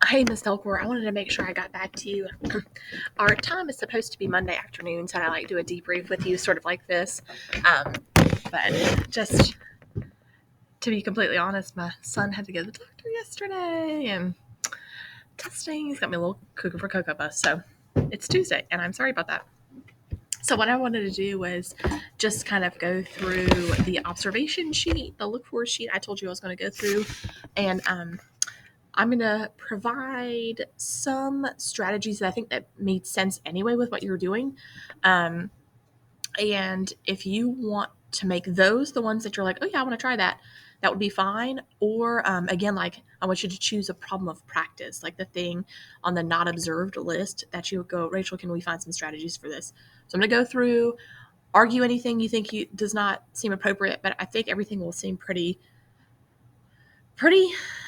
Hey, Miss Delcour, I wanted to make sure I got back to you. Our time is supposed to be Monday afternoons, and I like do a debrief with you, sort of like this. But just to be completely honest, my son had to go to the doctor yesterday and testing. He's got me a little cuckoo for Cocoa Bus, so it's Tuesday, and I'm sorry about that. So what I wanted to do was just kind of go through the observation sheet, the look for sheet I told you I was going to go through, and I'm going to provide some strategies that I think that made sense anyway with what you're doing. Um, and if you want to make those the ones that you're like, oh yeah, I want to try that, that would be fine. Or again, like I want you to choose a problem of practice, like the thing on the not observed list that you would go, Rachel, can we find some strategies for this? So I'm going to go through, argue anything you think does not seem appropriate, but I think everything will seem pretty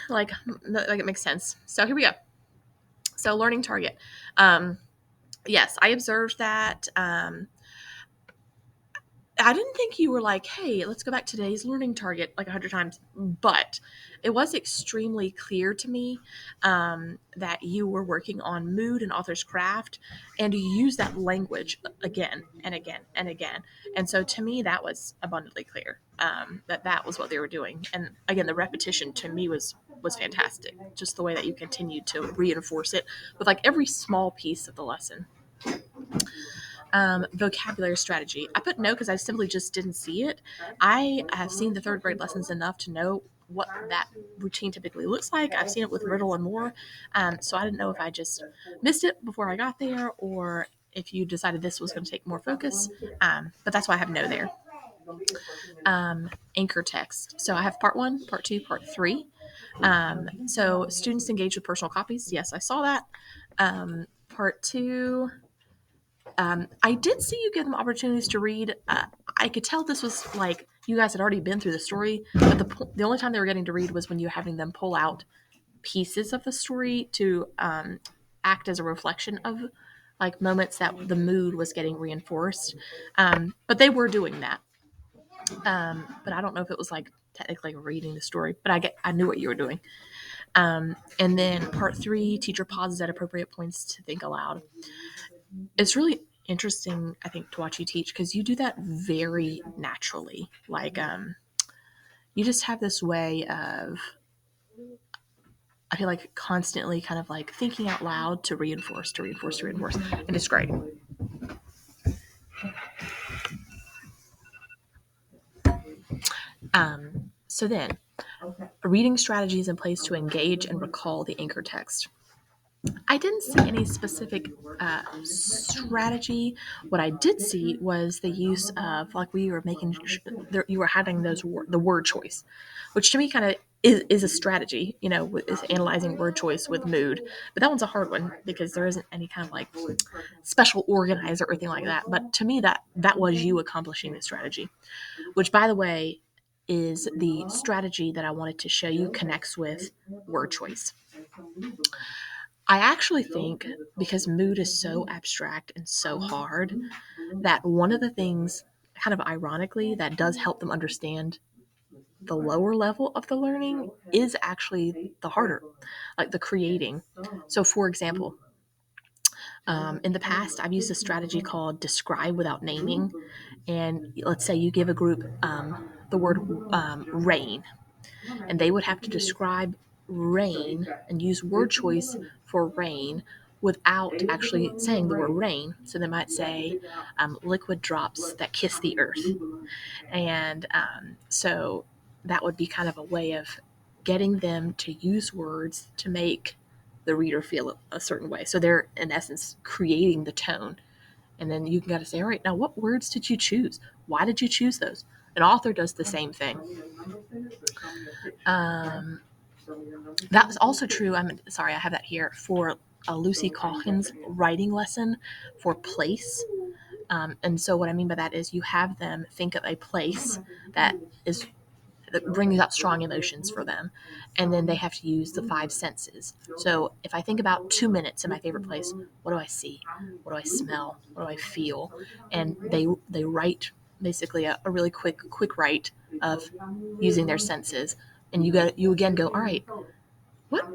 like it makes sense. So here we go. So learning target. Yes, I observed that. I didn't think you were like, hey, let's go back to today's learning target like 100 times, but it was extremely clear to me that you were working on mood and author's craft, and you use that language again and again and again. And so to me, that was abundantly clear that was what they were doing. And again, the repetition to me was fantastic. Just the way that you continued to reinforce it with like every small piece of the lesson. Vocabulary strategy. I put no because I simply just didn't see it. I have seen the third grade lessons enough to know what that routine typically looks like. I've seen it with Riddle and more. So I didn't know if I just missed it before I got there or if you decided this was going to take more focus. But that's why I have no there. Anchor text. So I have part 1, part 2, part 3. So students engage with personal copies. Yes, I saw that. Part 2. I did see you give them opportunities to read. I could tell this was like you guys had already been through the story, but the only time they were getting to read was when you were having them pull out pieces of the story to act as a reflection of like moments that the mood was getting reinforced. But they were doing that. But I don't know if it was like technically reading the story, but I knew what you were doing. And then part 3, teacher pauses at appropriate points to think aloud. It's really interesting, I think, to watch you teach because you do that very naturally. Like, you just have this way of, I feel like, constantly kind of like thinking out loud to reinforce, and it's great. So then, reading strategies in place to engage and recall the anchor text. I didn't see any specific strategy. What I did see was the use of like we were making you were having the word choice, which to me kind of is a strategy. Is analyzing word choice with mood, but that one's a hard one because there isn't any kind of like special organizer or anything like that. But to me, that was you accomplishing the strategy, which by the way is the strategy that I wanted to show you connects with word choice. I actually think because mood is so abstract and so hard that one of the things, kind of ironically, that does help them understand the lower level of the learning is actually the harder, like the creating. So, for example, in the past, I've used a strategy called describe without naming. And let's say you give a group the word rain, and they would have to describe rain and use word choice for rain without actually saying the word rain. So they might say liquid drops that kiss the earth. And so that would be kind of a way of getting them to use words to make the reader feel a certain way. So they're, in essence, creating the tone. And then you got to say, all right, now what words did you choose? Why did you choose those? An author does the same thing. That was also true. I'm sorry, I have that here for Lucy Calkins' writing lesson for place. And so what I mean by that is you have them think of a place that brings out strong emotions for them, and then they have to use the 5 senses. So if I think about 2 minutes in my favorite place, what do I see? What do I smell? What do I feel? And they write basically a really quick write of using their senses, and you again go, all right, what